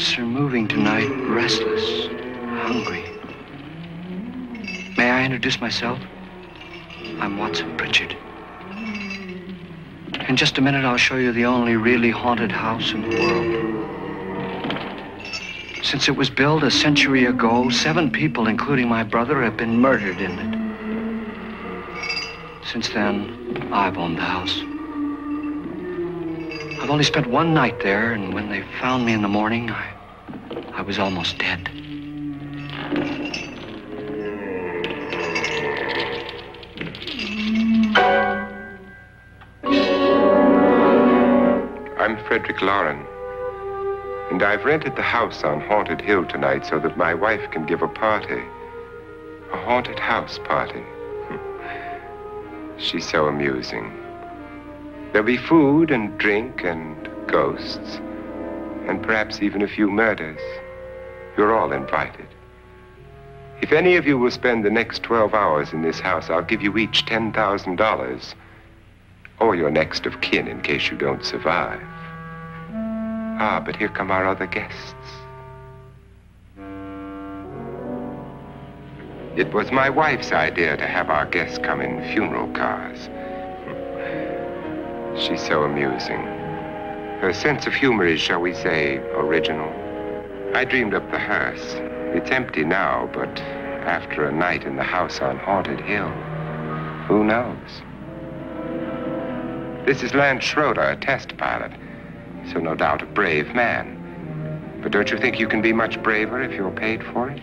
ghosts are moving tonight, restless, hungry. May I introduce myself? I'm Watson Pritchard. In just a minute, I'll show you the only really haunted house in the world. Since it was built a century ago, 7 people, including my brother, have been murdered in it. Since then, I've owned the house. I've only spent 1 night there, and when they found me in the morning, I was almost dead. I'm Frederick Loren, and I've rented the house on Haunted Hill tonight so that my wife can give a party. A haunted house party. She's so amusing. There'll be food and drink and ghosts, and perhaps even a few murders. You're all invited. If any of you will spend the next 12 hours in this house, I'll give you each $10,000, or your next of kin in case you don't survive. Ah, but here come our other guests. It was my wife's idea to have our guests come in funeral cars. She's so amusing. Her sense of humor is, shall we say, original. I dreamed up the hearse. It's empty now, but after a night in the house on Haunted Hill, who knows? This is Lance Schroeder, a test pilot, so no doubt a brave man. But don't you think you can be much braver if you're paid for it?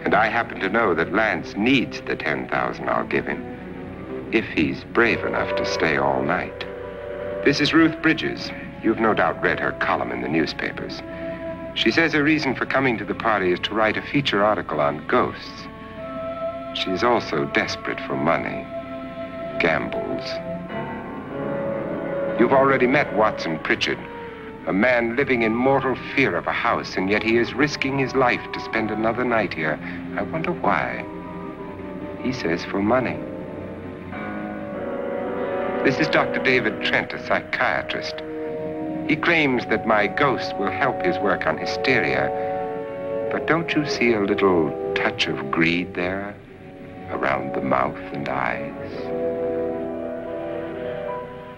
And I happen to know that Lance needs the $10,000 I'll give him, if he's brave enough to stay all night. This is Ruth Bridges. You've no doubt read her column in the newspapers. She says her reason for coming to the party is to write a feature article on ghosts. She's also desperate for money, gambles. You've already met Watson Pritchard, a man living in mortal fear of a house, and yet he is risking his life to spend another night here. I wonder why. He says for money. This is Dr. David Trent, a psychiatrist. He claims that my ghost will help his work on hysteria. But don't you see a little touch of greed there, around the mouth and eyes?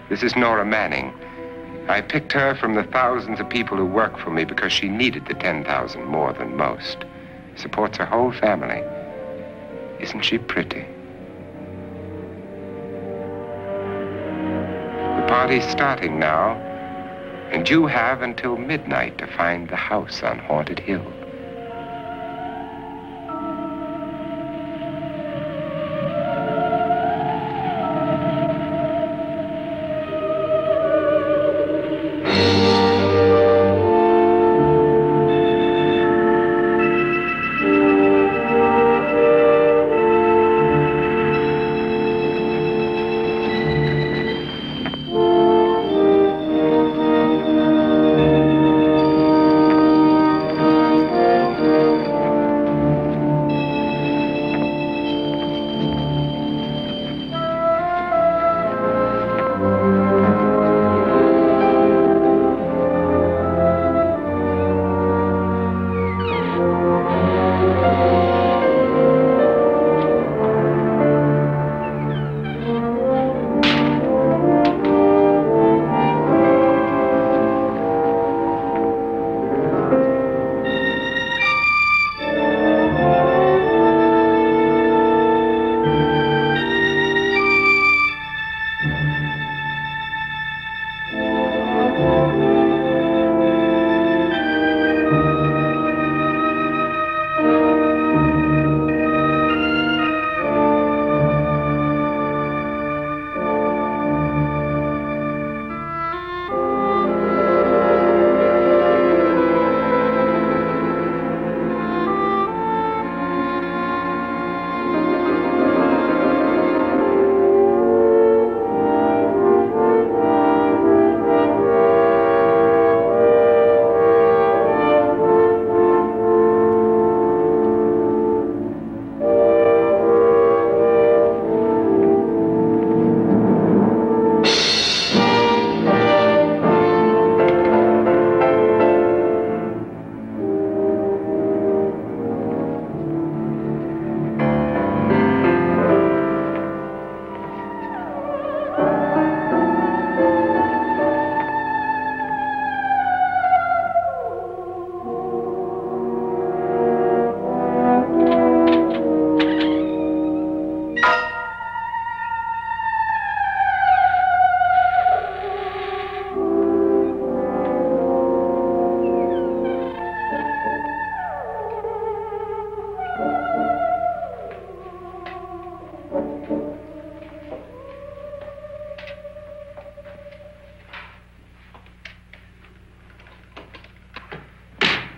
This is Nora Manning. I picked her from the thousands of people who work for me because she needed the $10,000 more than most. Supports her whole family. Isn't she pretty? The party's starting now, and you have until midnight to find the house on Haunted Hill.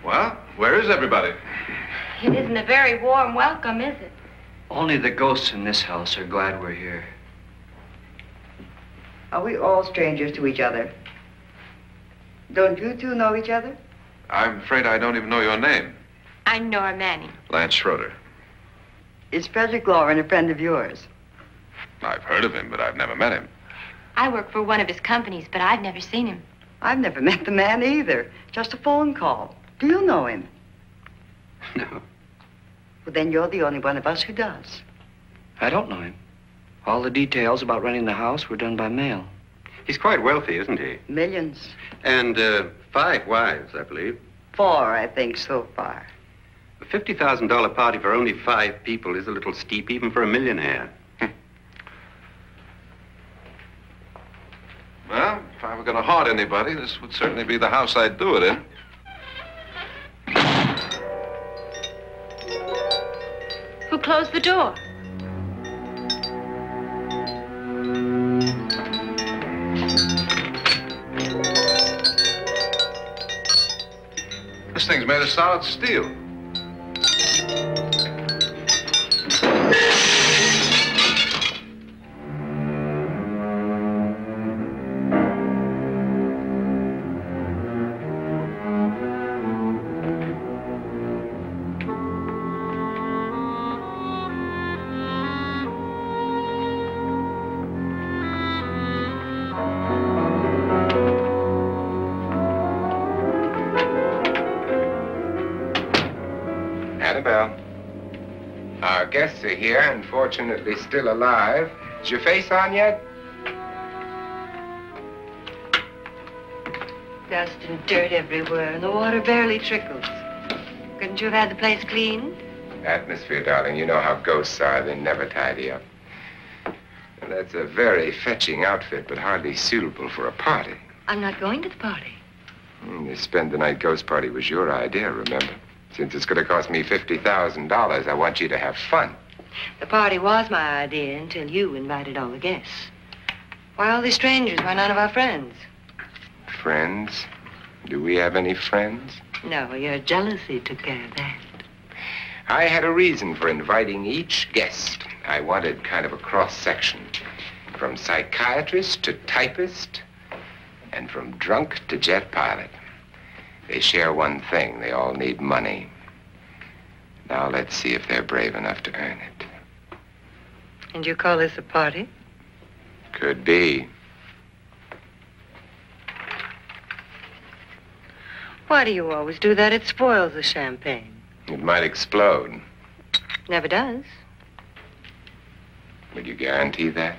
Well, where is everybody? It isn't a very warm welcome, is it? Only the ghosts in this house are glad we're here. Are we all strangers to each other? Don't you two know each other? I'm afraid I don't even know your name. I'm Nora Manning. Lance Schroeder. Is Frederick Loren a friend of yours? I've heard of him, but I've never met him. I work for one of his companies, but I've never seen him. I've never met the man either. Just a phone call. Do you know him? No, Well, then you're the only one of us who does. I don't know him. All the details about renting the house were done by mail. He's quite wealthy, isn't he? Millions. And 5 wives, I believe. 4, I think, so far. A $50,000 party for only 5 people is a little steep, even for a millionaire. Well, if I were going to haunt anybody, this would certainly be the house I'd do it in. Who closed the door? This thing's made of solid steel. Our guests are here, unfortunately still alive. Is your face on yet? Dust and dirt everywhere, and the water barely trickles. Couldn't you have had the place cleaned? Atmosphere, darling. You know how ghosts are. They never tidy up. And that's a very fetching outfit, but hardly suitable for a party. I'm not going to the party. The spend-the-night ghost party was your idea, remember? Since it's going to cost me $50,000, I want you to have fun. The party was my idea until you invited all the guests. Why all these strangers? Why none of our friends? Friends? Do we have any friends? No, your jealousy took care of that. I had a reason for inviting each guest. I wanted kind of a cross-section. From psychiatrist to typist, and from drunk to jet pilot. They share one thing. They all need money. Now let's see if they're brave enough to earn it. And you call this a party? Could be. Why do you always do that? It spoils the champagne. It might explode. Never does. Will you guarantee that?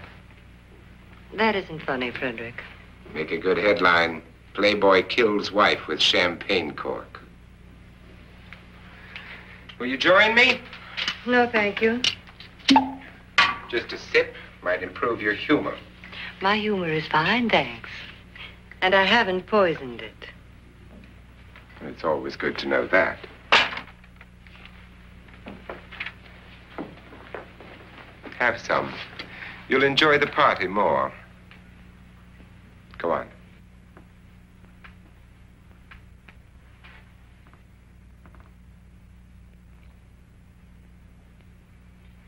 That isn't funny, Frederick. Make a good headline. Playboy kills wife with champagne cork. Will you join me? No, thank you. Just a sip might improve your humor. My humor is fine, thanks. And I haven't poisoned it. It's always good to know that. Have some. You'll enjoy the party more. Go on.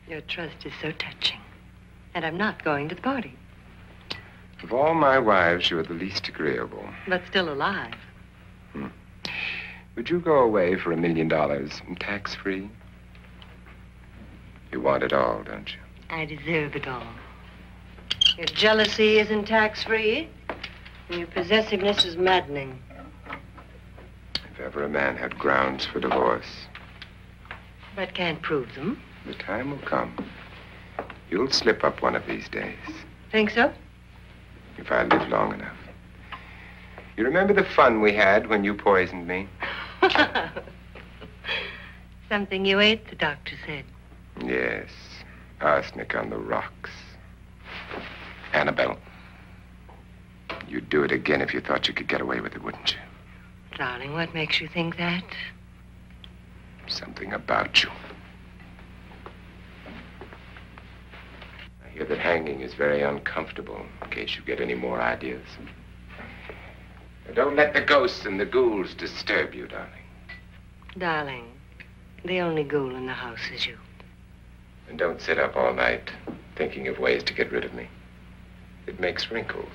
Your trust is so touching. And I'm not going to the party. Of all my wives, you're the least agreeable. But still alive. Would you go away for $1 million and tax-free? You want it all, don't you? I deserve it all. Your jealousy isn't tax-free, and your possessiveness is maddening. If ever a man had grounds for divorce. But can't prove them. The time will come. You'll slip up one of these days. Think so? If I live long enough. You remember the fun we had when you poisoned me? Something you ate, the doctor said. Yes. Arsenic on the rocks. Annabelle, you'd do it again if you thought you could get away with it, wouldn't you? Darling, what makes you think that? Something about you. I hear that hanging is very uncomfortable, in case you get any more ideas. Now, don't let the ghosts and the ghouls disturb you, darling. Darling, the only ghoul in the house is you. And don't sit up all night thinking of ways to get rid of me. It makes wrinkles.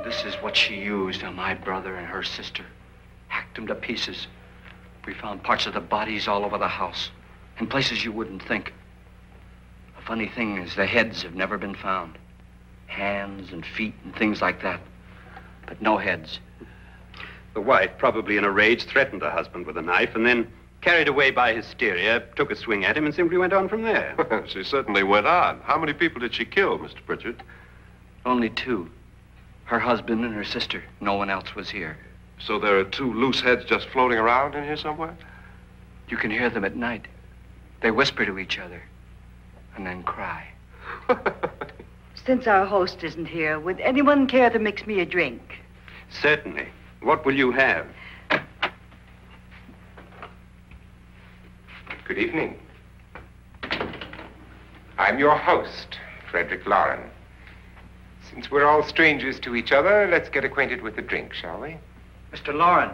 This is what she used on my brother and her sister. Hacked them to pieces. We found parts of the bodies all over the house, in places you wouldn't think. The funny thing is the heads have never been found. Hands and feet and things like that. But no heads. The wife, probably in a rage, threatened her husband with a knife and then, carried away by hysteria, took a swing at him and simply went on from there. She certainly went on. How many people did she kill, Mr. Pritchard? Only two. Her husband and her sister. No one else was here. So there are two loose heads just floating around in here somewhere? You can hear them at night. They whisper to each other and then cry. Since our host isn't here, would anyone care to mix me a drink? Certainly. What will you have? Good evening. I'm your host, Frederick Loren. Since we're all strangers to each other, let's get acquainted with a drink, shall we? Mr. Loren,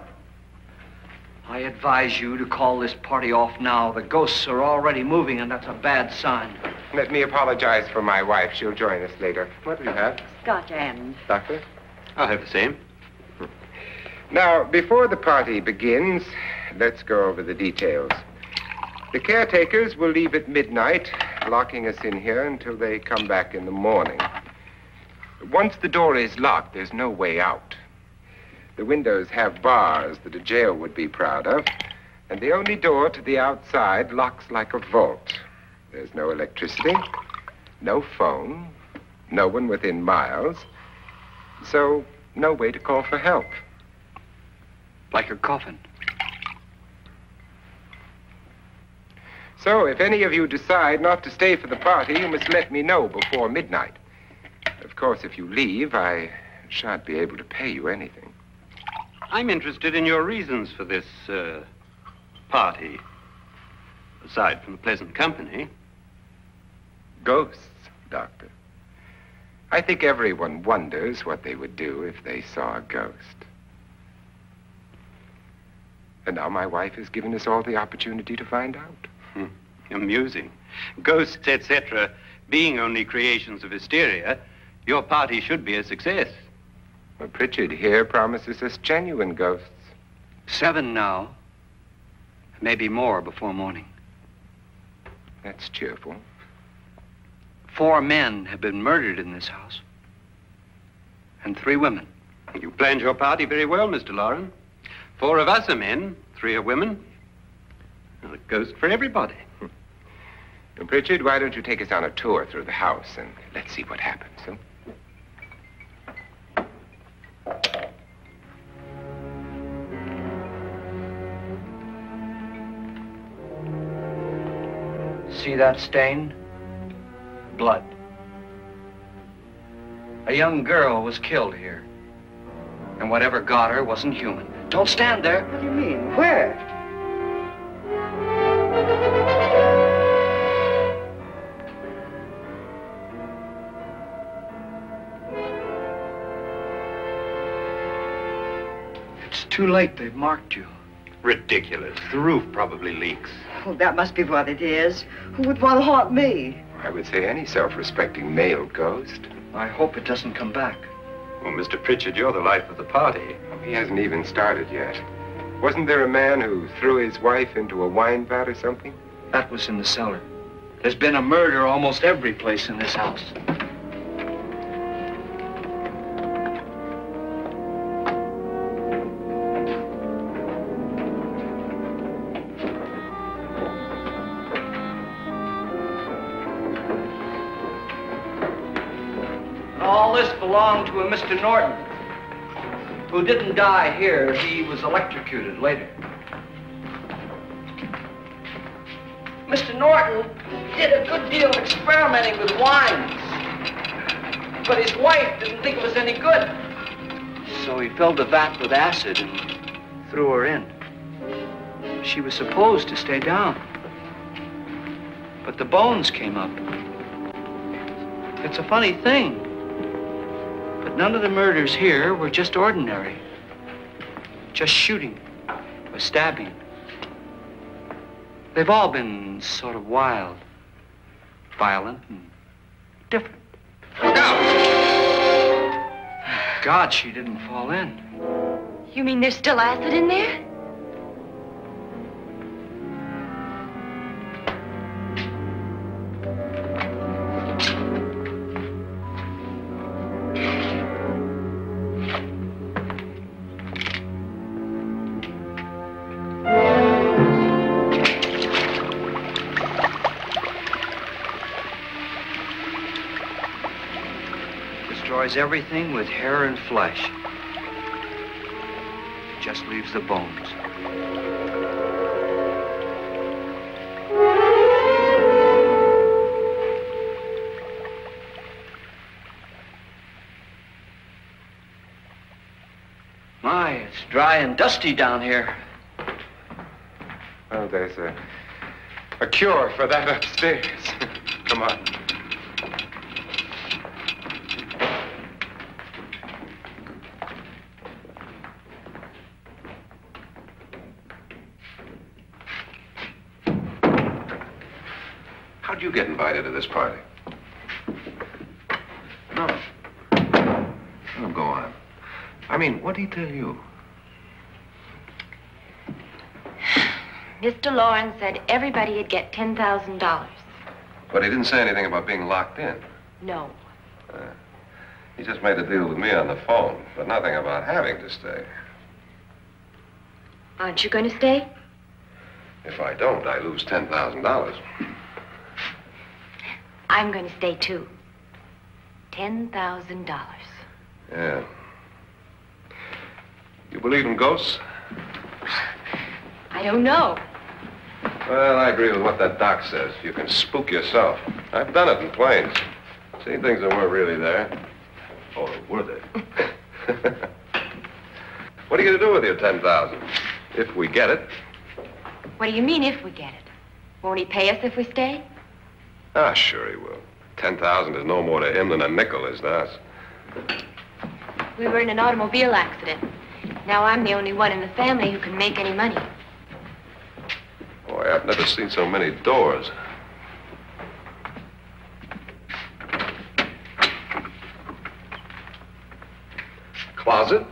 I advise you to call this party off now. The ghosts are already moving, and that's a bad sign. Let me apologize for my wife. She'll join us later. What do you have? Scotch and. Doctor? I'll have the same. Now, before the party begins, let's go over the details. The caretakers will leave at midnight, locking us in here until they come back in the morning. Once the door is locked, there's no way out. The windows have bars that a jail would be proud of, and the only door to the outside locks like a vault. There's no electricity, no phone, no one within miles, so no way to call for help. Like a coffin. So if any of you decide not to stay for the party, you must let me know before midnight. Of course, if you leave, I shan't be able to pay you anything. I'm interested in your reasons for this, party. Aside from the pleasant company. Ghosts, Doctor. I think everyone wonders what they would do if they saw a ghost. And now my wife has given us all the opportunity to find out. Amusing. Ghosts, etc., being only creations of hysteria, your party should be a success. Well, Pritchard here promises us genuine ghosts. 7 now. Maybe more before morning. That's cheerful. 4 men have been murdered in this house. And 3 women. You planned your party very well, Mr. Loren. 4 of us are men, 3 are women. A ghost for everybody. Now, Pritchard, why don't you take us on a tour through the house and let's see what happens, huh? See that stain? Blood. A young girl was killed here. And whatever got her wasn't human. Don't stand there. What do you mean? Where? It's too late. They've marked you. Ridiculous. The roof probably leaks. Oh, that must be what it is. Who would want to haunt me? I would say any self-respecting male ghost. I hope it doesn't come back. Well, Mr. Pritchard, you're the life of the party. He hasn't even started yet. Wasn't there a man who threw his wife into a wine vat or something? That was in the cellar. There's been a murder almost every place in this house. All this belonged to a Mr. Norton, who didn't die here. He was electrocuted later. Mr. Norton did a good deal of experimenting with wines, but his wife didn't think it was any good. So he filled the vat with acid and threw her in. She was supposed to stay down. But the bones came up. It's a funny thing. But none of the murders here were just ordinary. Just shooting or stabbing. They've all been sort of wild, violent, and different. Look out! God, she didn't fall in. You mean there's still acid in there? Destroys everything with hair and flesh. Just leaves the bones. My, it's dry and dusty down here. Well, there's a cure for that upstairs. Come on. How'd you get invited to this party? No. Oh, go on. I mean, what'd he tell you? Mr. Loren said everybody'd get $10,000. But he didn't say anything about being locked in. No. He just made a deal with me on the phone, but nothing about having to stay. Aren't you going to stay? If I don't, I lose $10,000. I'm going to stay, too. $10,000. Yeah. You believe in ghosts? I don't know. Well, I agree with what that doc says. You can spook yourself. I've done it in planes. Seen things that weren't really there. Or were they? What are you going to do with your $10,000? If we get it. What do you mean, if we get it? Won't he pay us if we stay? Ah, sure he will. 10,000 is no more to him than a nickel is to us. We were in an automobile accident. Now I'm the only one in the family who can make any money. Boy, I've never seen so many doors. Closet?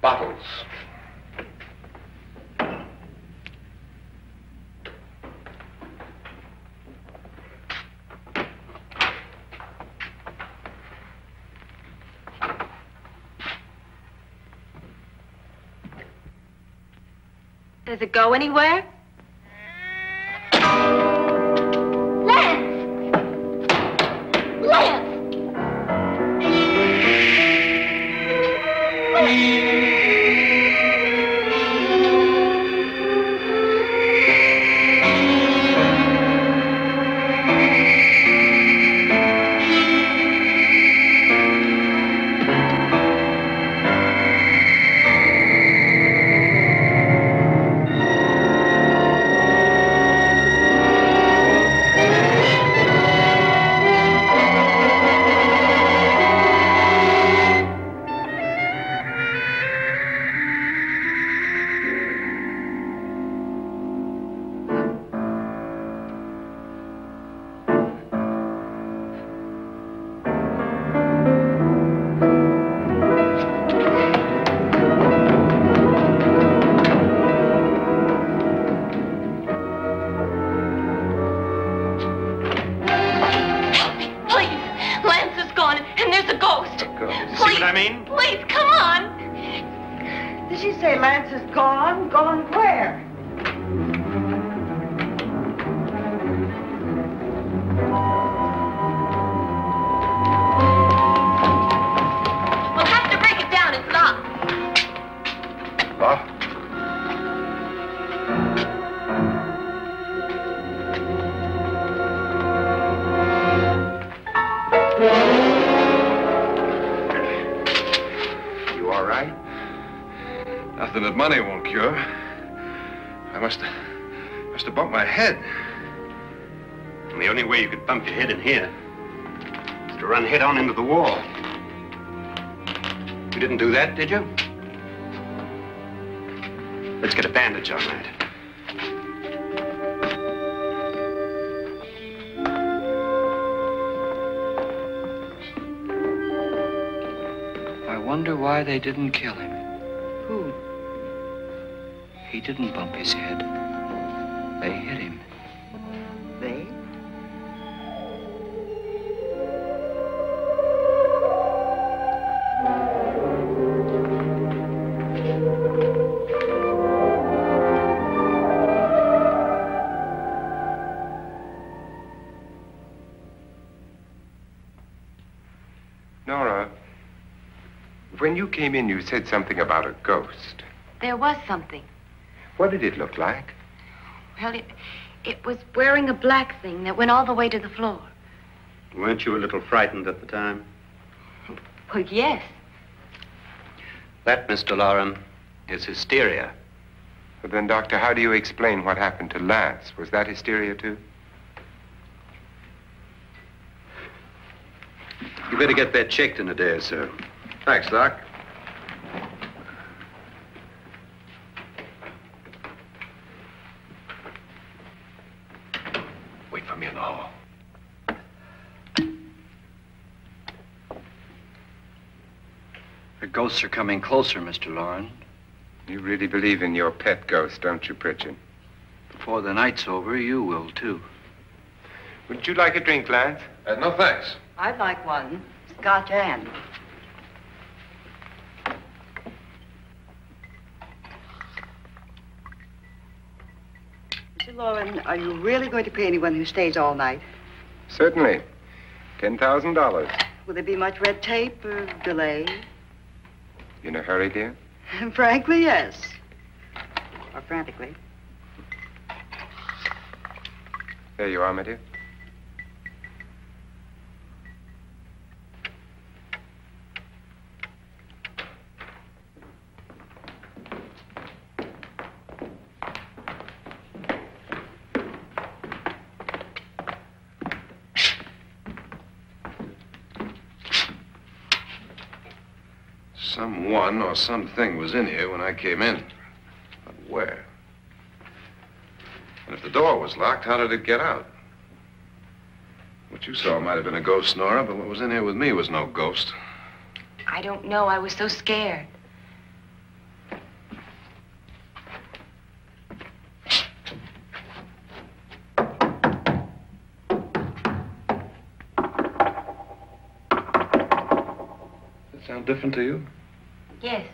Bottles. Does it go anywhere? Lance! Lance! Gone where? We'll have to break it down. It's locked. What? that money won't cure. I must have bumped my head. And the only way you could bump your head in here is to run head on into the wall. You didn't do that, did you? Let's get a bandage on that. I wonder why they didn't kill him. Who? He didn't bump his head. They hit him. They? Nora, when you came in, you said something about a ghost. There was something. What did it look like? Well, it was wearing a black thing that went all the way to the floor. Weren't you a little frightened at the time? Well, yes. That, Mr. Loren, is hysteria. Well, then, Doctor, how do you explain what happened to Lance? Was that hysteria, too? You better get that checked in a day or so. Thanks, Doc. Wait for me in the hall. The ghosts are coming closer, Mr. Loren. You really believe in your pet ghost, don't you, Pritchard? Before the night's over, you will, too. Would you like a drink, Lance? No, thanks. I'd like one. Scotch and. Mr. Loren, are you really going to pay anyone who stays all night? Certainly. $10,000. Will there be much red tape or delay? You in a hurry, dear? Frankly, yes. Or frantically. There you are, my dear. Someone or something was in here when I came in. But where? And if the door was locked, how did it get out? What you saw might have been a ghost, Nora, but what was in here with me was no ghost. I don't know. I was so scared. Does that sound different to you? Yes.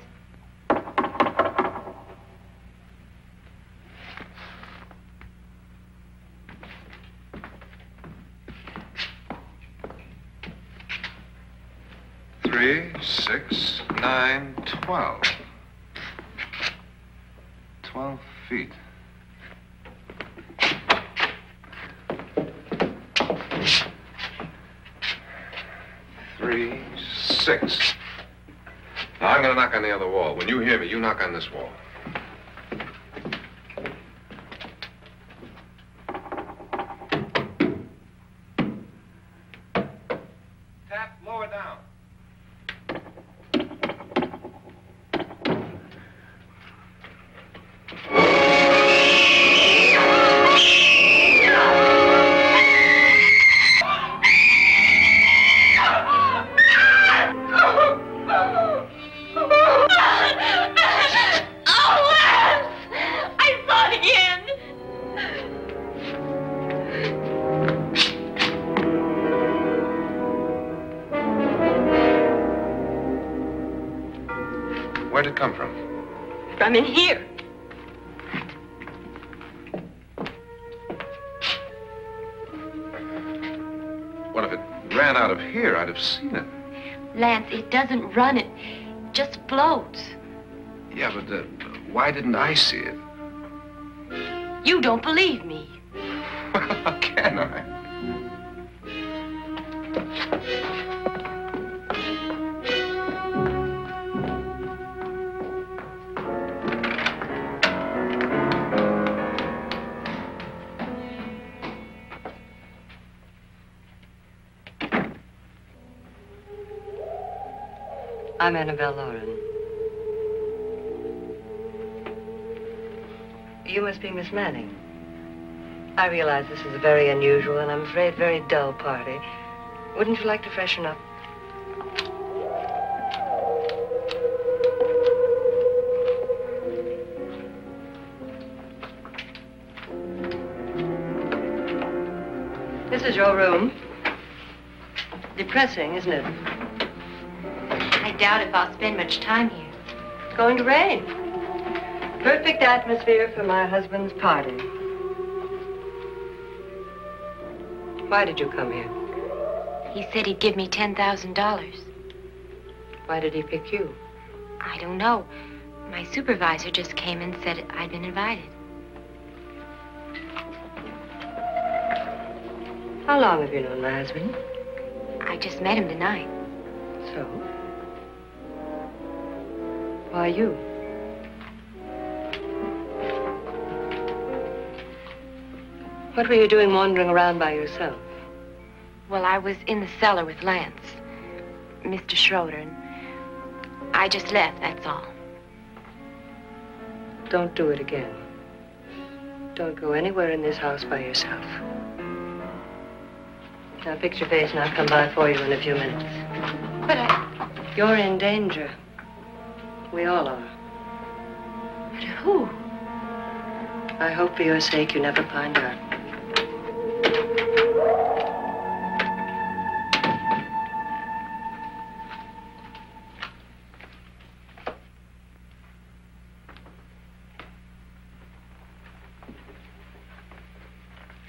Three, 6, 9, 12. 12 feet. Three, 6. Now, I'm going to knock on the other wall. When you hear me, you knock on this wall. Tap lower down. Where'd it come from? From in here. What if it ran out of here? I'd have seen it. Lance, it doesn't run. It just floats. Yeah, but why didn't I see it? You don't believe me. Well, how can I? I'm Annabelle Loren. You must be Miss Manning. I realize this is a very unusual and I'm afraid very dull party. Wouldn't you like to freshen up? This is your room. Depressing, isn't it? I doubt if I'll spend much time here. It's going to rain. Perfect atmosphere for my husband's party. Why did you come here? He said he'd give me $10,000. Why did he pick you? I don't know. My supervisor just came and said I'd been invited. How long have you known my husband? I just met him tonight. So? Why you? What were you doing wandering around by yourself? Well, I was in the cellar with Lance, Mr. Schroeder, and I just left, that's all. Don't do it again. Don't go anywhere in this house by yourself. Now fix your face and I'll come by for you in a few minutes. But You're in danger. We all are. But who? I hope for your sake you never find out.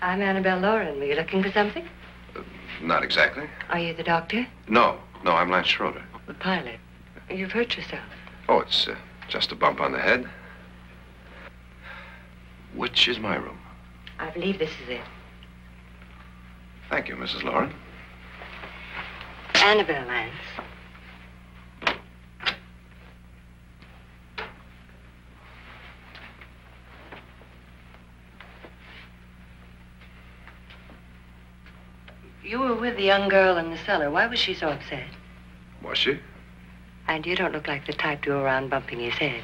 I'm Annabelle Loren. Were you looking for something? Not exactly. Are you the doctor? No, I'm Lance Schroeder. The pilot. You've hurt yourself. Oh, it's just a bump on the head. Which is my room? I believe this is it. Thank you, Mrs. Loren. Annabelle, Lance. You were with the young girl in the cellar. Why was she so upset? Was she? And you don't look like the type to go around bumping his head.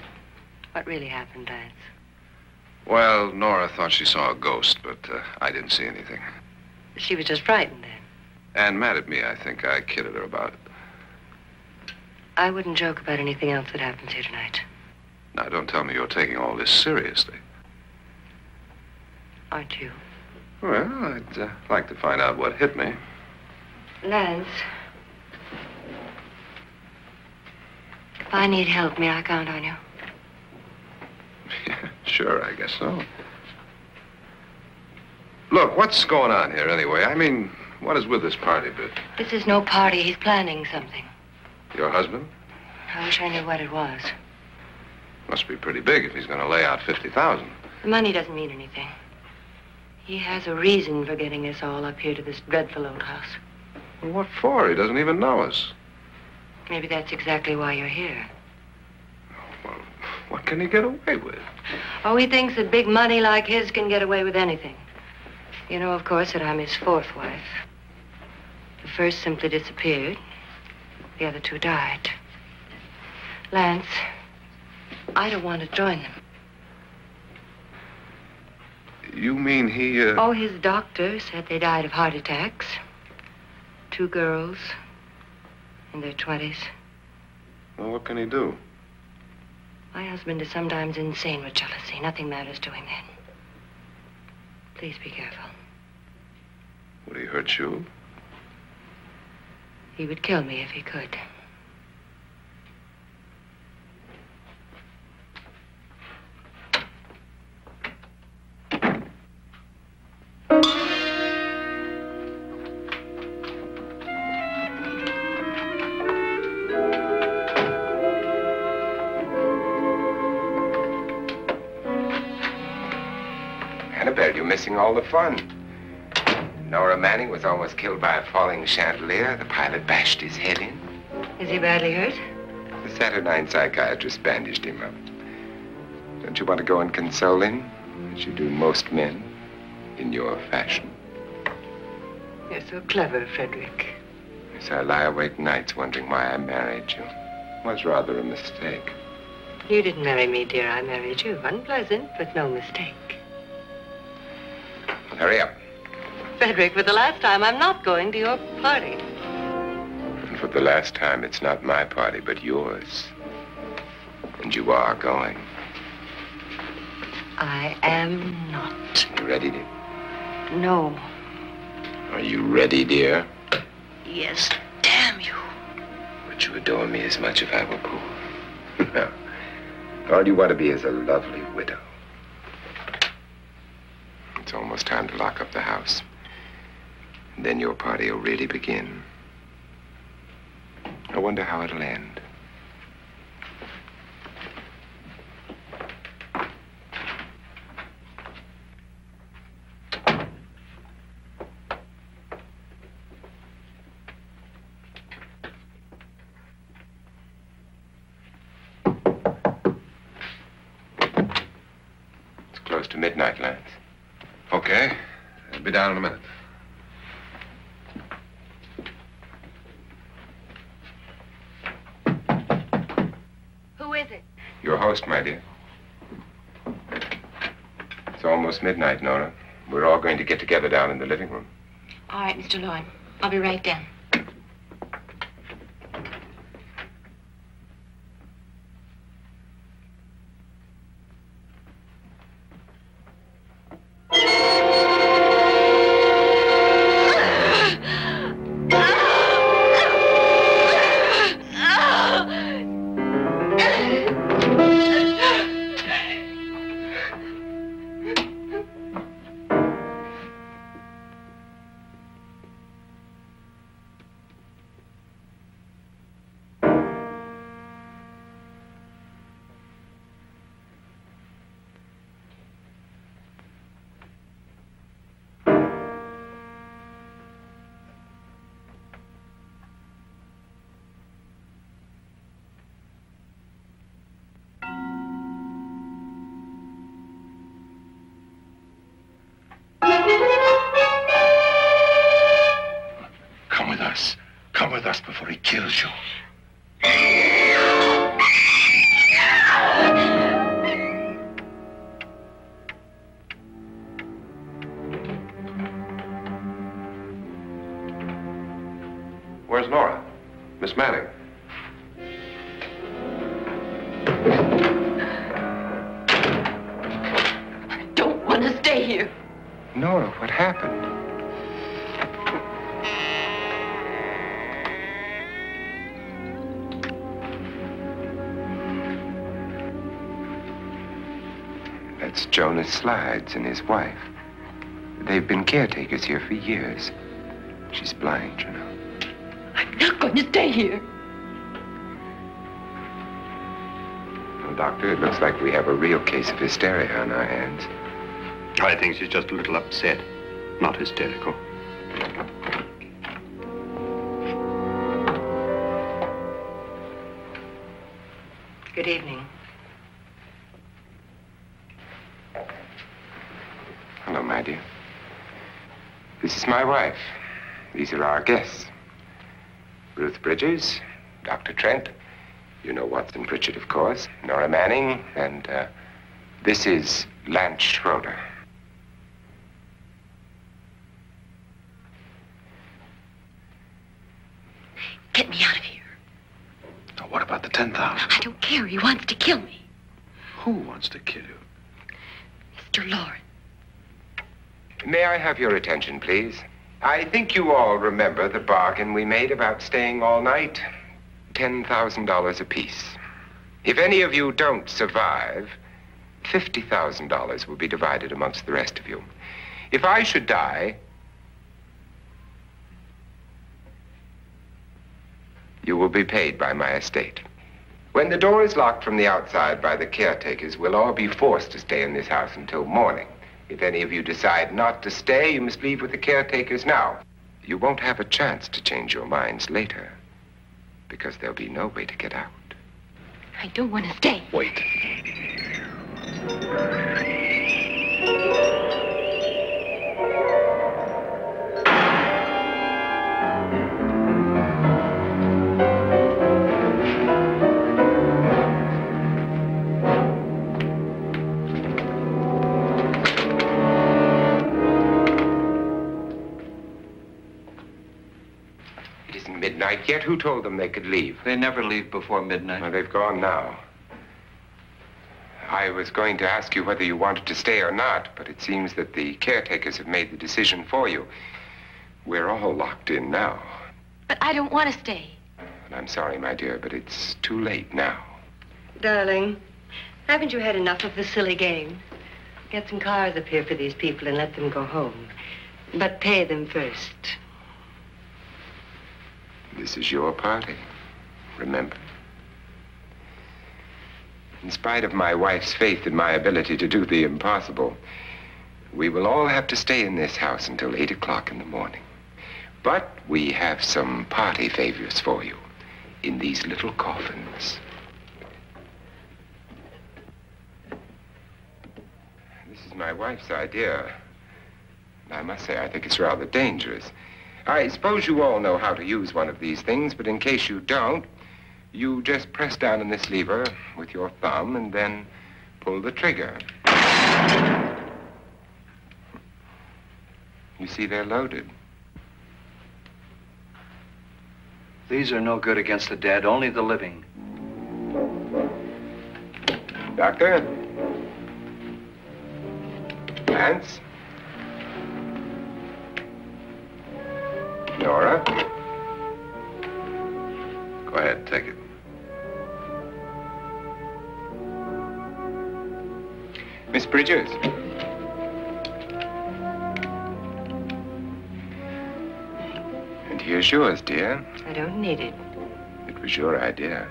What really happened, Lance? Well, Nora thought she saw a ghost, but I didn't see anything. She was just frightened then. And mad at me, I think. I kidded her about it. I wouldn't joke about anything else that happens here tonight. Now, don't tell me you're taking all this seriously. Aren't you? Well, I'd like to find out what hit me. Lance. If I need help, may I count on you? Yeah, sure, I guess so. Look, what's going on here anyway? I mean, what is with this party bit? This is no party. He's planning something. Your husband? I wish I knew what it was. Must be pretty big if he's going to lay out 50,000. The money doesn't mean anything. He has a reason for getting us all up here to this dreadful old house. Well, what for? He doesn't even know us. Maybe that's exactly why you're here. Well, what can he get away with? Oh, he thinks that big money like his can get away with anything. You know, of course, that I'm his fourth wife. The first simply disappeared. The other two died. Lance, I don't want to join them. You mean he, Oh, his doctor said they died of heart attacks. 2 girls in their 20s. Well, what can he do? My husband is sometimes insane with jealousy. Nothing matters to him then. Please be careful. Would he hurt you? He would kill me if he could. Annabelle, you're missing all the fun. Nora Manning was almost killed by a falling chandelier. The pilot bashed his head in. Is he badly hurt? The Saturnine psychiatrist bandaged him up. Don't you want to go and console him, as you do most men, in your fashion? You're so clever, Frederick. Yes, I lie awake nights wondering why I married you. was rather a mistake. You didn't marry me, dear. I married you. Unpleasant, but no mistake. Hurry up. Frederick, for the last time, I'm not going to your party. And for the last time, it's not my party, but yours. And you are going. I am not. You ready, dear? No. Are you ready, dear? Yes, damn you. Would you adore me as much if I were poor? No. All you want to be is a lovely widow. It's almost time to lock up the house. And then your party will really begin. I wonder how it'll end. It's close to midnight, Lance. Okay. I'll be down in a minute. Who is it? Your host, my dear. It's almost midnight, Nora. We're all going to get together down in the living room. All right, Mr. Loren. I'll be right down. Come with us before he kills you. Where's Laura? Miss Manning? I don't want to stay here. Nora, what happened? That's Jonas Slides and his wife. They've been caretakers here for years. She's blind, you know. I'm not going to stay here. Well, Doctor, it looks like we have a real case of hysteria on our hands. I think she's just a little upset, not hysterical. Good evening. Hello, my dear. This is my wife. These are our guests. Ruth Bridges, Dr. Trent. You know Watson Pritchard, of course. Nora Manning, and this is Lance Schroeder. Get me out of here. Now, what about the 10,000? I don't care. He wants to kill me. Who wants to kill you? Mr. Loren. May I have your attention, please? I think you all remember the bargain we made about staying all night. $10,000 apiece. If any of you don't survive, $50,000 will be divided amongst the rest of you. If I should die, you will be paid by my estate. When the door is locked from the outside by the caretakers, we'll all be forced to stay in this house until morning. If any of you decide not to stay, you must leave with the caretakers now. You won't have a chance to change your minds later, because there'll be no way to get out. I don't want to stay. Wait. midnight yet? Who told them they could leave? They never leave before midnight. Well, they've gone now. I was going to ask you whether you wanted to stay or not, but it seems that the caretakers have made the decision for you. We're all locked in now. But I don't want to stay. And I'm sorry, my dear, but it's too late now. Darling, haven't you had enough of the silly game? Get some cars up here for these people and let them go home. But pay them first. This is your party, remember? In spite of my wife's faith in my ability to do the impossible, we will all have to stay in this house until 8 o'clock in the morning. But we have some party favors for you in these little coffins. This is my wife's idea. And I must say, I think it's rather dangerous. I suppose you all know how to use one of these things, but in case you don't, you just press down on this lever with your thumb and then pull the trigger. You see, they're loaded. These are no good against the dead, only the living. Doctor? Lance? Nora? Go ahead, take it. Miss Bridges? And here's yours, dear. I don't need it. It was your idea.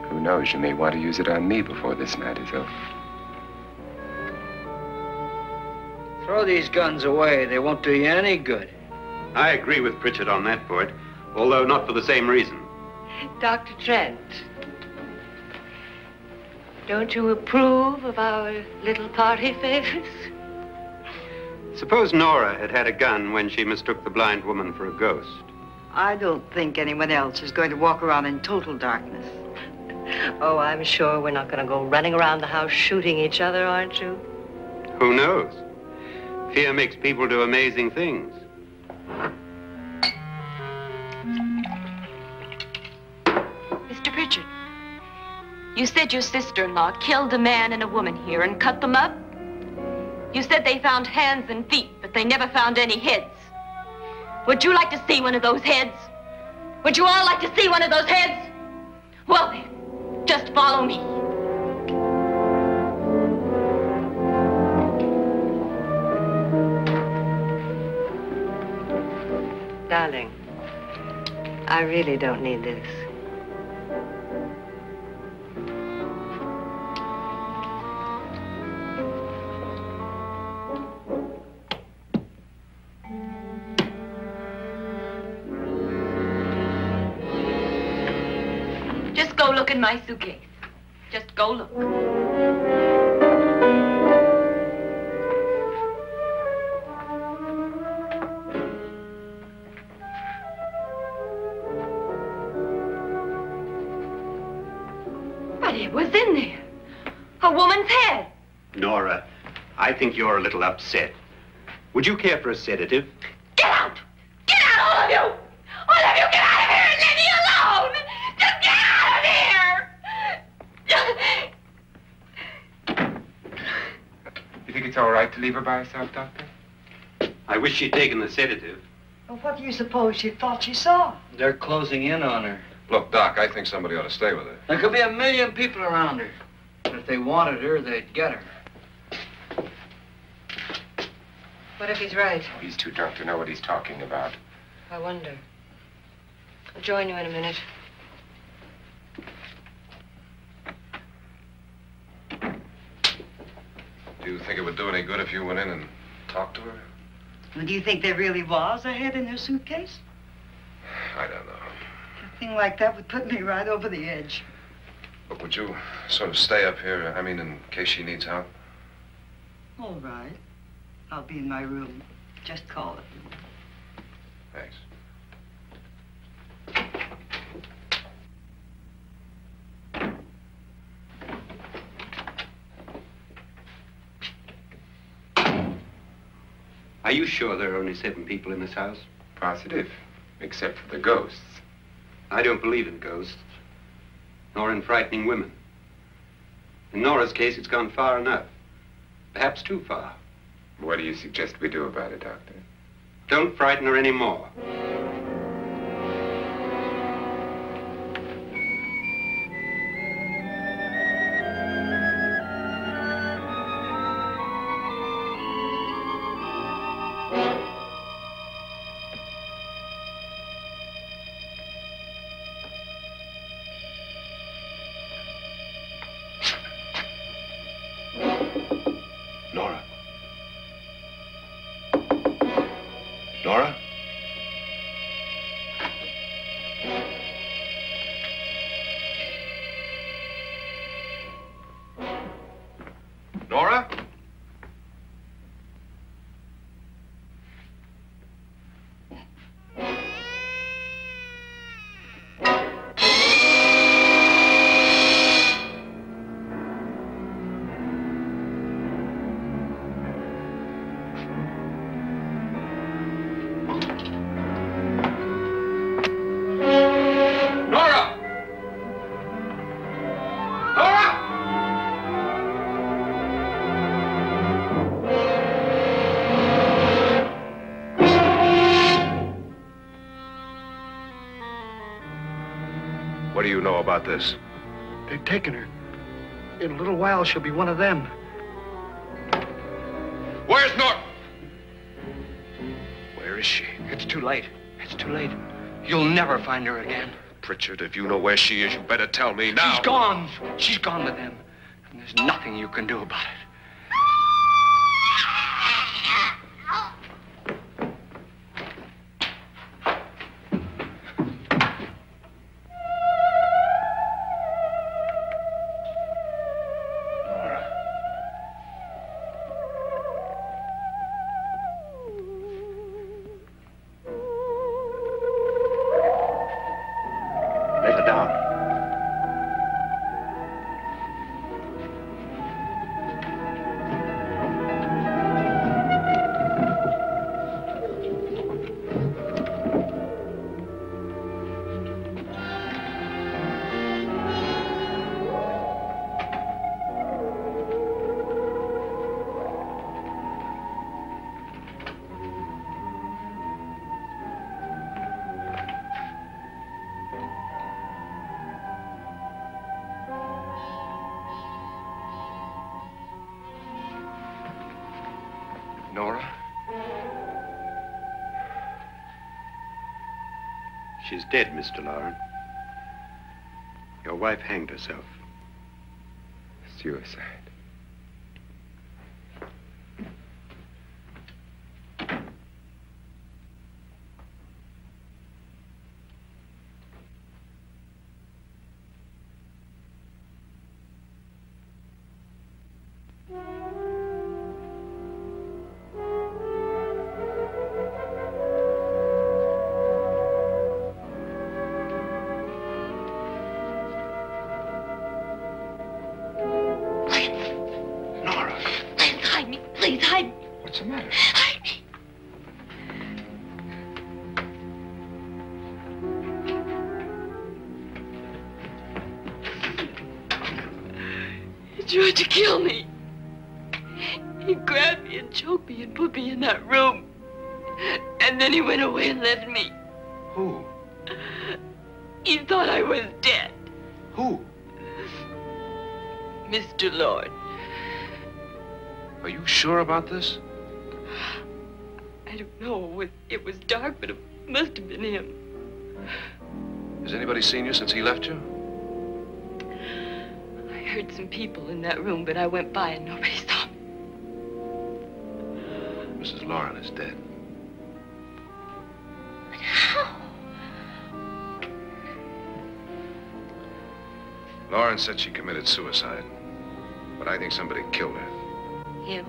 Who knows, you may want to use it on me before this night is over. Throw these guns away. They won't do you any good. I agree with Pritchard on that point, although not for the same reason. Dr. Trent, don't you approve of our little party favors? Suppose Nora had had a gun when she mistook the blind woman for a ghost. I don't think anyone else is going to walk around in total darkness. Oh, I'm sure we're not going to go running around the house shooting each other, aren't you? Who knows? Fear makes people do amazing things. Mr. Pritchard, you said your sister-in-law killed a man and a woman here and cut them up? You said they found hands and feet, but they never found any heads. Would you like to see one of those heads? Would you all like to see one of those heads? Well then, just follow me. Darling, I really don't need this. Just go look in my suitcase. Just go look. But it was in there. A woman's head. Nora, I think you're a little upset. Would you care for a sedative? Get out! Get out, all of you! All of you, get out of here and leave me alone! Just get out of here! You think it's all right to leave her by herself, Doctor? I wish she'd taken the sedative. Well, what do you suppose she thought she saw? They're closing in on her. Look, Doc, I think somebody ought to stay with her. There could be 1 million people around her. But if they wanted her, they'd get her. What if he's right? He's too drunk to know what he's talking about. I wonder. I'll join you in a minute. Do you think it would do any good if you went in and talked to her? Well, do you think there really was a head in her suitcase? I don't know. A thing like that would put me right over the edge. Look, would you sort of stay up here, I mean, in case she needs help? All right. I'll be in my room. Just call it. Thanks. Are you sure there are only 7 people in this house? Positive, except for the ghosts. I don't believe in ghosts, nor in frightening women. In Nora's case, it's gone far enough. Perhaps too far. What do you suggest we do about it, Doctor? Don't frighten her anymore. Nora? Nora? Nora? What do you know about this? They've taken her. In a little while, she'll be one of them. Where's Nora? Where is she? It's too late. It's too late. You'll never find her again. Pritchard, if you know where she is, you better tell me now. She's gone. She's gone with them. And there's nothing you can do about it. Let her down. Nora? She's dead, Mr. Loren. Your wife hanged herself. Suicide. Please hide me. Please hide me. What's the matter? Hide me. He tried to kill me. He grabbed me and choked me and put me in that room. And then he went away and left me. Who? He thought I was dead. Who? Mr. Lord. Are you sure about this? I don't know. It was dark, but it must have been him. Has anybody seen you since he left you? I heard some people in that room, but I went by and nobody saw me. Mrs. Loren is dead. But how? Loren said she committed suicide, but I think somebody killed her. Him?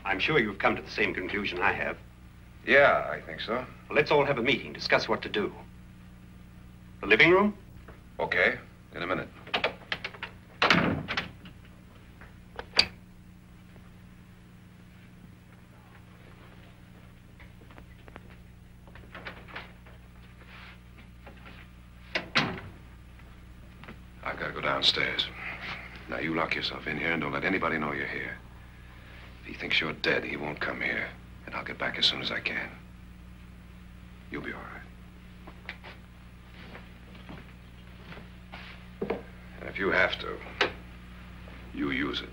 I'm sure you've come to the same conclusion I have. Yeah, I think so. Well, let's all have a meeting, discuss what to do. The living room? Okay, in a minute. I've got to go downstairs. Now, you lock yourself in here and don't let anybody know you're here. If he thinks you're dead, he won't come here. And I'll get back as soon as I can. You'll be all right. And if you have to, you use it.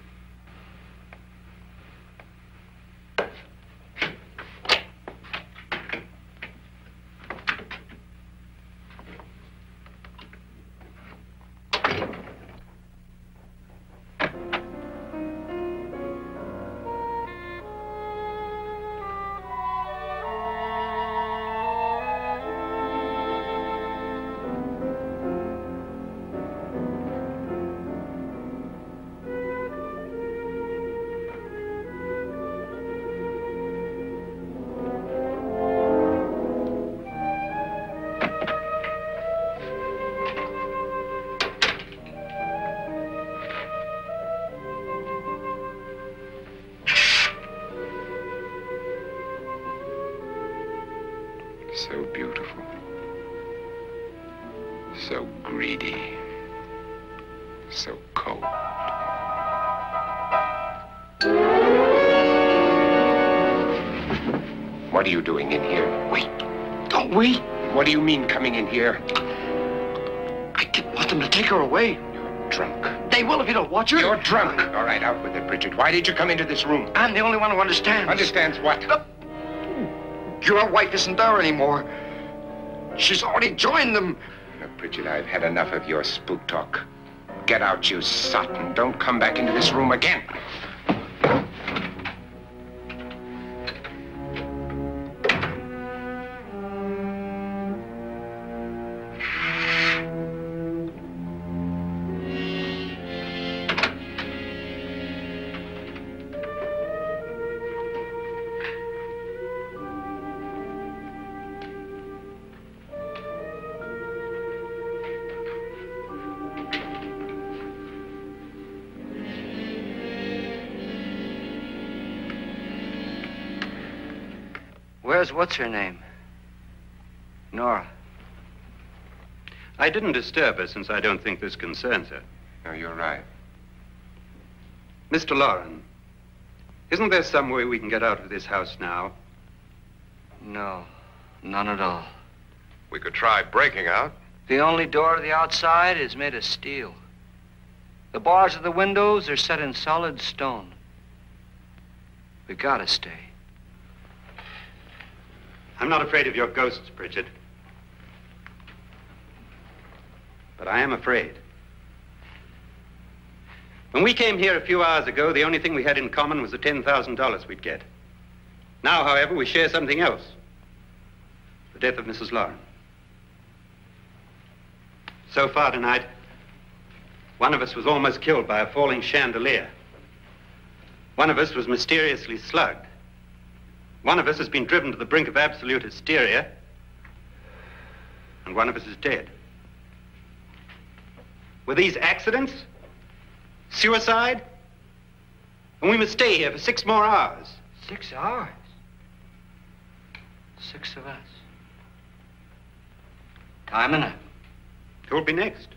So beautiful. So greedy. So cold. What are you doing in here? Wait. Don't wait. What do you mean coming in here? I didn't want them to take her away. You're drunk. They will if you don't watch her. You're drunk. All right, out with it, Bridget. Why did you come into this room? I'm the only one who understands. Understands what? Your wife isn't there anymore. She's already joined them. Bridget, I've had enough of your spook talk. Get out, you sot, and don't come back into this room again. Where's what's-her-name? Nora. I didn't disturb her since I don't think this concerns her. No, you're right. Mr. Loren, isn't there some way we can get out of this house now? No, none at all. We could try breaking out. The only door to the outside is made of steel. The bars of the windows are set in solid stone. We gotta stay. I'm not afraid of your ghosts, Bridget. But I am afraid. When we came here a few hours ago, the only thing we had in common was the $10,000 we'd get. Now, however, we share something else. The death of Mrs. Loren. So far tonight, one of us was almost killed by a falling chandelier. One of us was mysteriously slugged. One of us has been driven to the brink of absolute hysteria, and one of us is dead. Were these accidents? Suicide? And we must stay here for 6 more hours. 6 hours? 6 of us. Time enough. Who'll be next?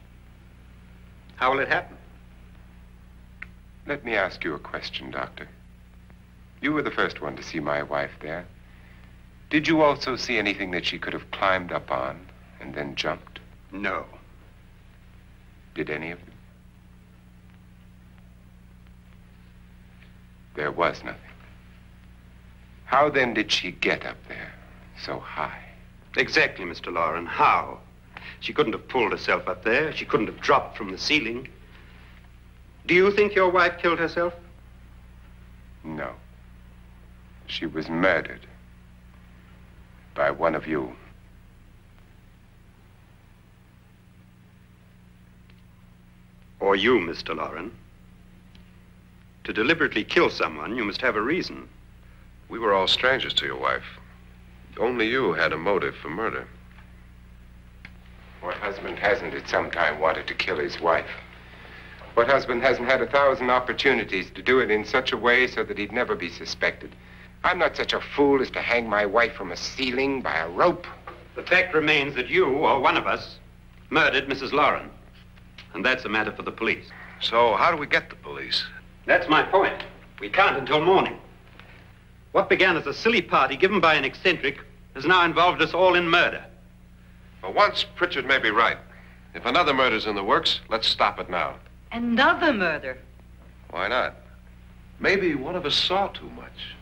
How will it happen? Let me ask you a question, Doctor. You were the first one to see my wife there. Did you also see anything that she could have climbed up on and then jumped? No. Did any of you? There was nothing. How then did she get up there so high? Exactly, Mr. Loren. How? She couldn't have pulled herself up there. She couldn't have dropped from the ceiling. Do you think your wife killed herself? No. She was murdered by one of you. Or you, Mr. Loren. To deliberately kill someone, you must have a reason. We were all strangers to your wife. Only you had a motive for murder. What husband hasn't at some time wanted to kill his wife? What husband hasn't had 1,000 opportunities to do it in such a way so that he'd never be suspected? I'm not such a fool as to hang my wife from a ceiling by a rope. The fact remains that you, or one of us, murdered Mrs. Loren. And that's a matter for the police. So how do we get the police? That's my point. We can't until morning. What began as a silly party given by an eccentric has now involved us all in murder. For once, Pritchard may be right. If another murder's in the works, let's stop it now. Another murder? Why not? Maybe one of us saw too much.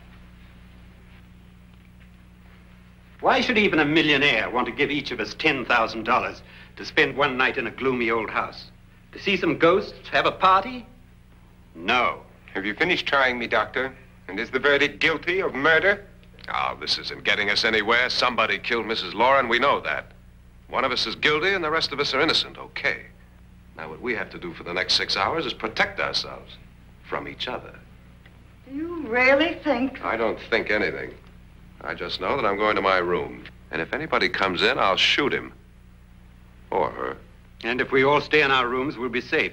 Why should even a millionaire want to give each of us $10,000 to spend one night in a gloomy old house? To see some ghosts, have a party? No. Have you finished trying me, Doctor? And is the verdict guilty of murder? Oh, this isn't getting us anywhere. Somebody killed Mrs. Loren, we know that. One of us is guilty and the rest of us are innocent, okay. Now, what we have to do for the next 6 hours is protect ourselves from each other. Do you really think? I don't think anything. I just know that I'm going to my room. And if anybody comes in, I'll shoot him. Or her. And if we all stay in our rooms, we'll be safe.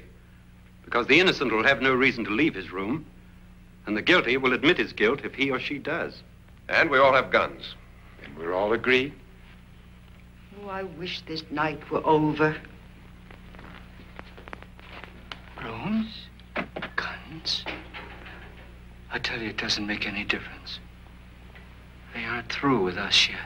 Because the innocent will have no reason to leave his room. And the guilty will admit his guilt if he or she does. And we all have guns. And we're all agreed? Oh, I wish this night were over. Rooms? Guns? I tell you, it doesn't make any difference. They aren't through with us yet.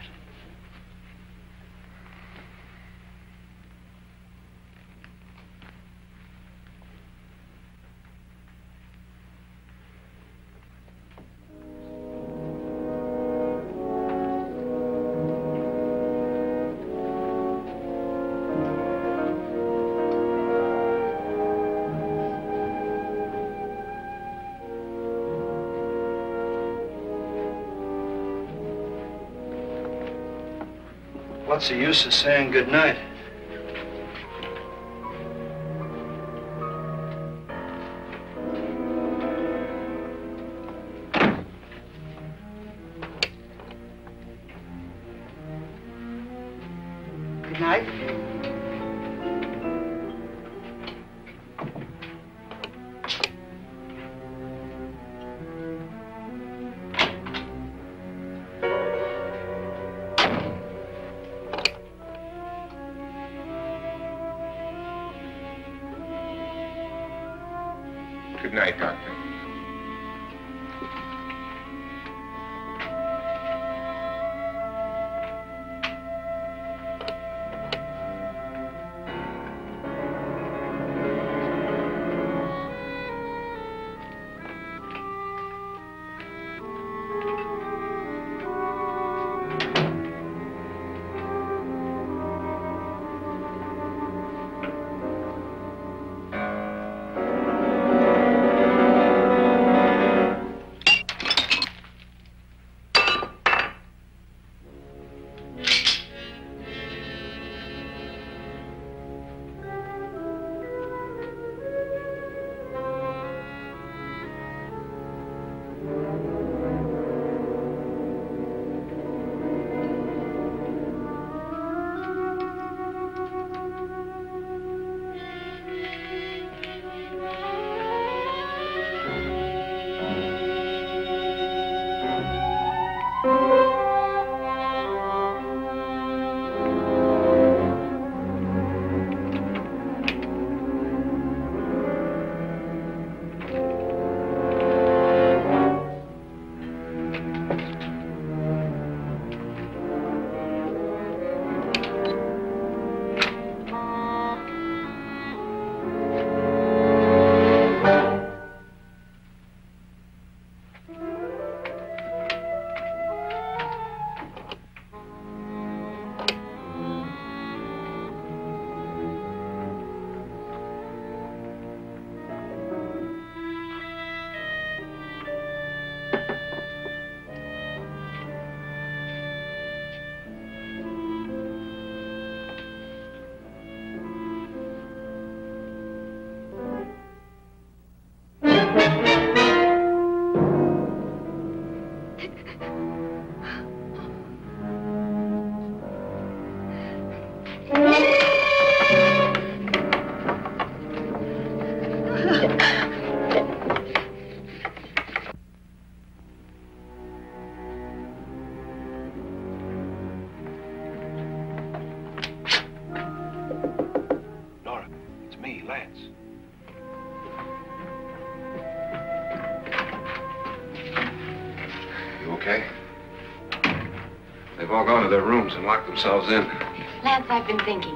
What's the use of saying good night? Good night. Good night, Doctor. Lance. You okay? They've all gone to their rooms and locked themselves in. Lance, I've been thinking.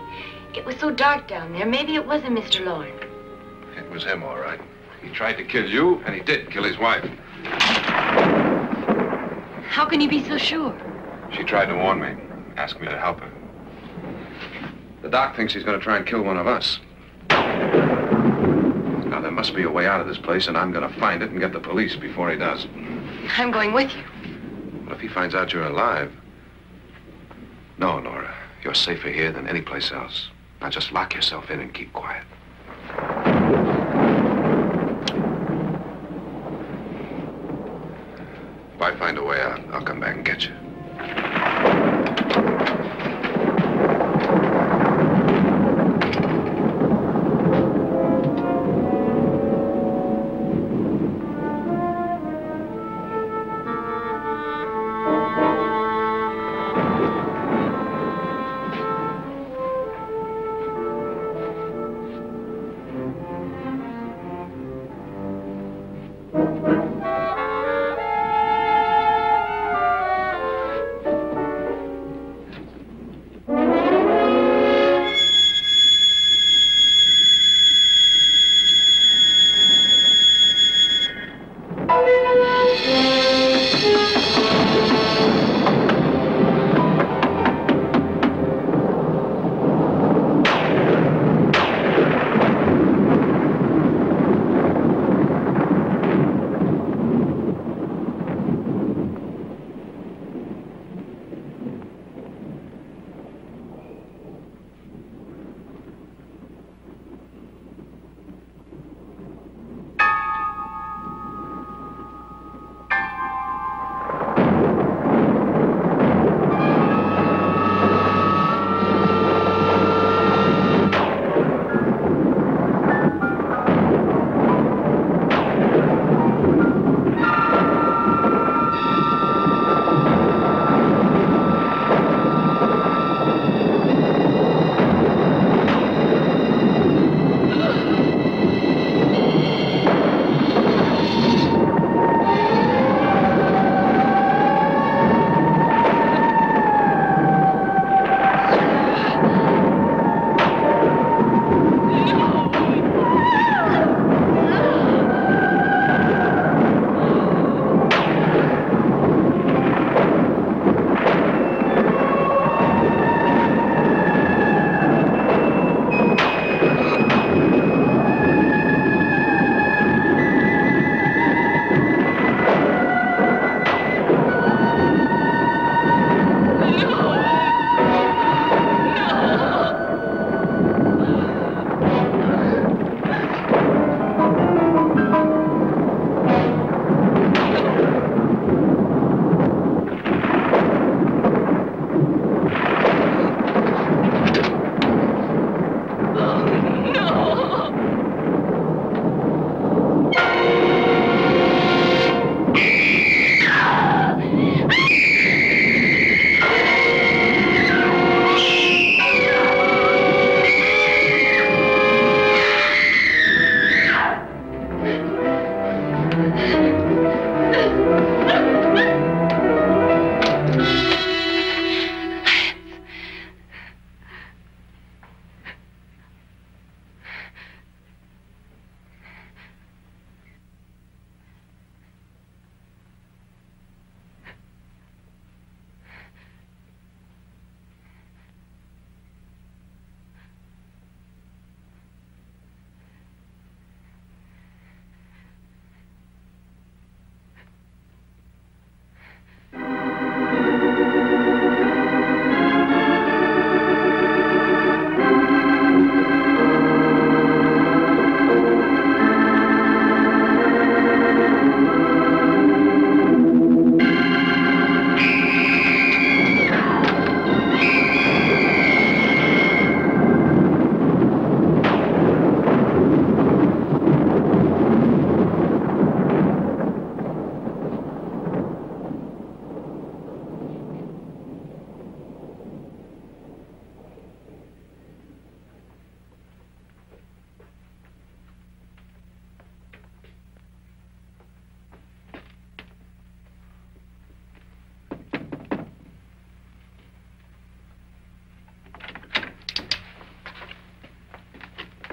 It was so dark down there. Maybe it wasn't Mr. Loren. It was him, all right. He tried to kill you, and he did kill his wife. How can you be so sure? She tried to warn me, asked me to help her. The doc thinks he's going to try and kill one of us. Now, there must be a way out of this place, and I'm going to find it and get the police before he does. I'm going with you. Well, if he finds out you're alive... No, Nora. You're safer here than any place else. Now, just lock yourself in and keep quiet. If I find a way out, I'll come back and get you.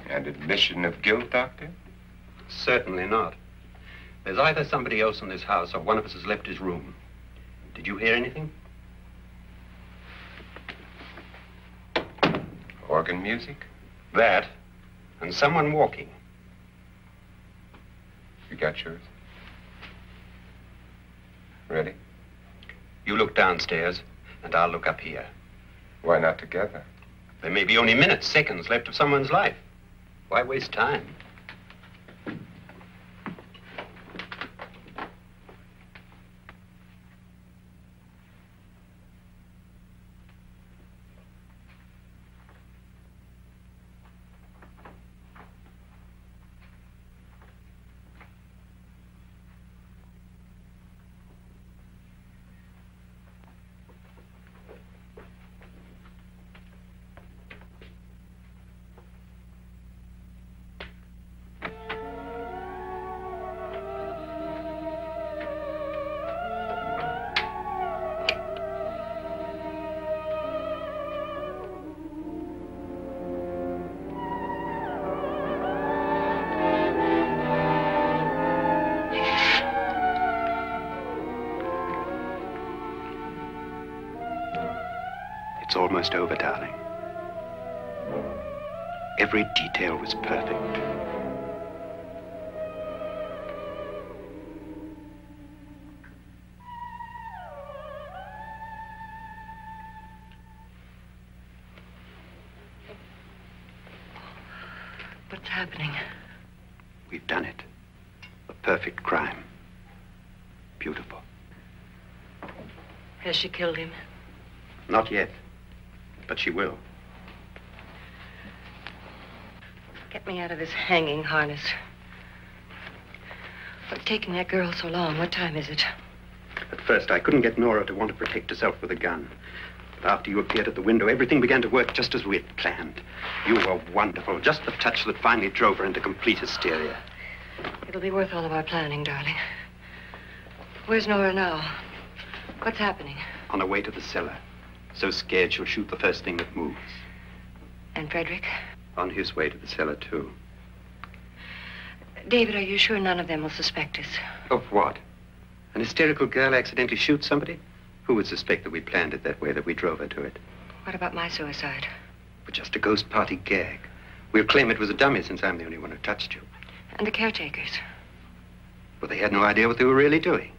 And admission of guilt, Doctor? Certainly not. There's either somebody else in this house or one of us has left his room. Did you hear anything? Organ music? That, and someone walking. You got yours? Ready? You look downstairs, and I'll look up here. Why not together? There may be only minutes, seconds left of someone's life. Why waste time? It's almost over, darling. Every detail was perfect. What's happening? We've done it. A perfect crime. Beautiful. Has she killed him? Not yet, but she will. Get me out of this hanging harness. What's taking that girl so long? What time is it? At first, I couldn't get Nora to want to protect herself with a gun. But after you appeared at the window, everything began to work just as we had planned. You were wonderful. Just the touch that finally drove her into complete hysteria. It'll be worth all of our planning, darling. Where's Nora now? What's happening? On her way to the cellar. So scared she'll shoot the first thing that moves. And Frederick? On his way to the cellar, too. David, are you sure none of them will suspect us? Of what? An hysterical girl accidentally shoots somebody? Who would suspect that we planned it that way, that we drove her to it? What about my suicide? But just a ghost party gag. We'll claim it was a dummy since I'm the only one who touched you. And the caretakers? Well, they had no idea what they were really doing.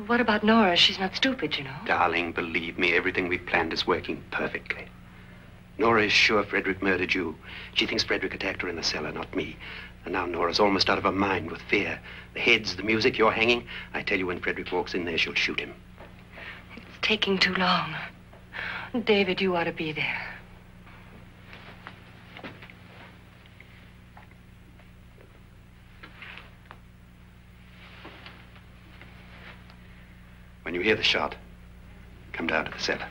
What about Nora? She's not stupid, you know. Darling, believe me, everything we planned is working perfectly. Nora is sure Frederick murdered you. She thinks Frederick attacked her in the cellar, not me. And now Nora's almost out of her mind with fear. The heads, the music, you're hanging. I tell you, when Frederick walks in there, she'll shoot him. It's taking too long. David, you ought to be there. When you hear the shot, come down to the cellar.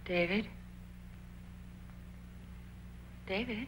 David? David?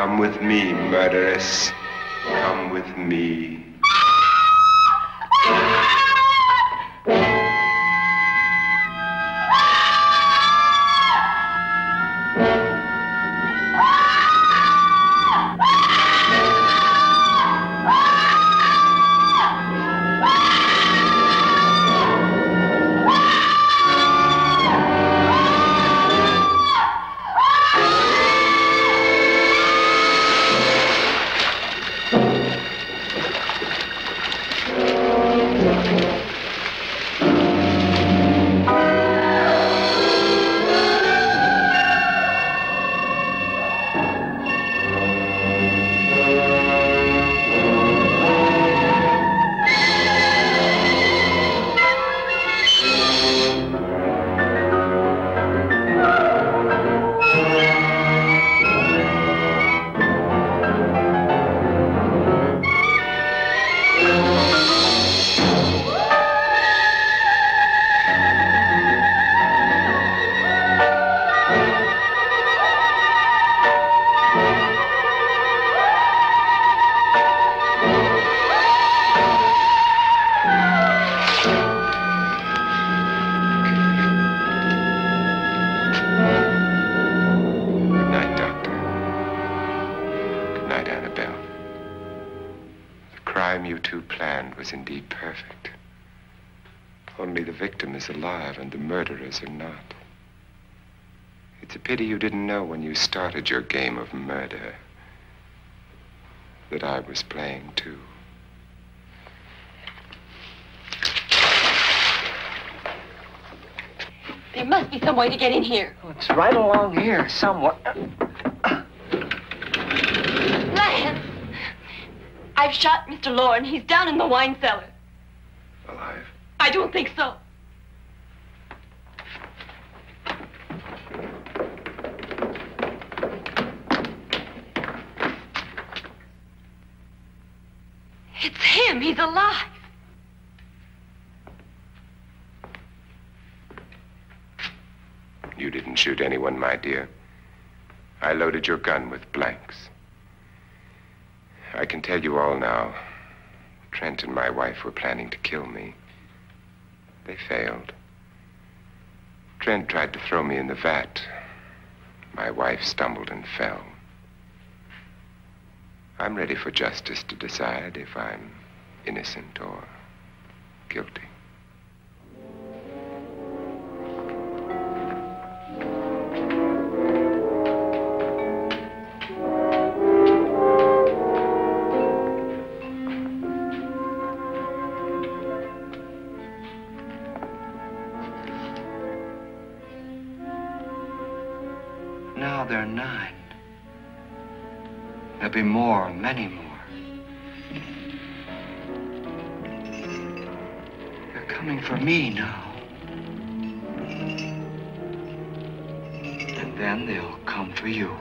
Come with me, murderess. Come with me. Indeed perfect. Only the victim is alive and the murderers are not. It's a pity you didn't know when you started your game of murder that I was playing too. There must be some way to get in here. Oh, it's right along here somewhere. Lance! I've shot Mr. Loren. He's down in the wine cellar. Alive? I don't think so. It's him. He's alive. You didn't shoot anyone, my dear. I loaded your gun with blanks. I can tell you all now. Trent and my wife were planning to kill me. They failed. Trent tried to throw me in the vat. My wife stumbled and fell. I'm ready for justice to decide if I'm innocent or guilty. Now they're 9. There'll be more, many more. They're coming for me now. And then they'll come for you.